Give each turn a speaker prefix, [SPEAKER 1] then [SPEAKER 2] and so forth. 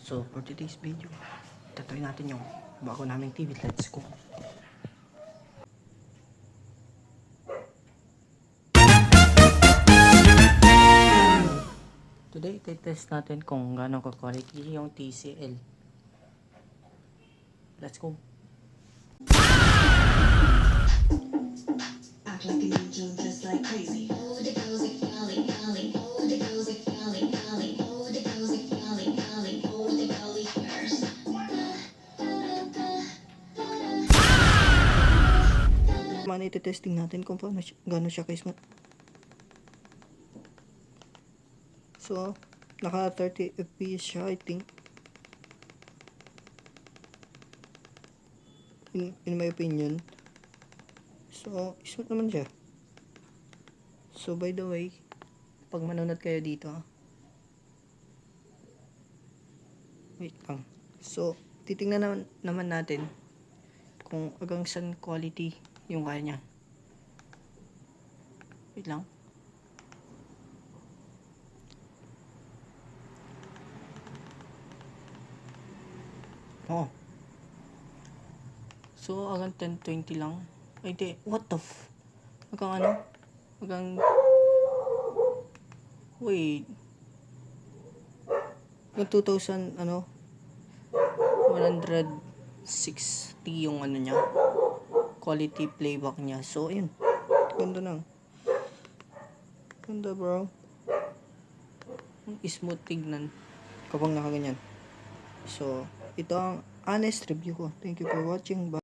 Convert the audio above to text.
[SPEAKER 1] So, for today's video, tatoy natin yung bago naming TV. Let's go! Today, test natin kung gano'ng ka-quality yung TCL. Let's go!
[SPEAKER 2] Act like an angel just like crazy. Oh, the girls are Cali, Cali. Oh, the girls are Cali, Cali. Oh, the girls are Cali, Cali. Oh, the Cali girls.
[SPEAKER 1] Man, iti-testing natin kung paano gano'n siya ka-smooth. So, naka 30 FPS siya, I think. In my opinion. So, smooth naman siya. So, by the way, pag manonood kayo dito, wait lang. So, titingnan naman natin kung hanggang saan quality yung kaya niya. Wait lang. Oh. So, hanggang 1020 lang. Ay, di. What the f... Hanggang ano? Hanggang... Wait. Hanggang 2000, ano? 160 yung ano niya. Quality playback niya. So, ayun. Ganda na. Ganda, bro. Smooth tignan kapag nakaganyan. So, ito ang honest review ko. Thank you for watching. Bye.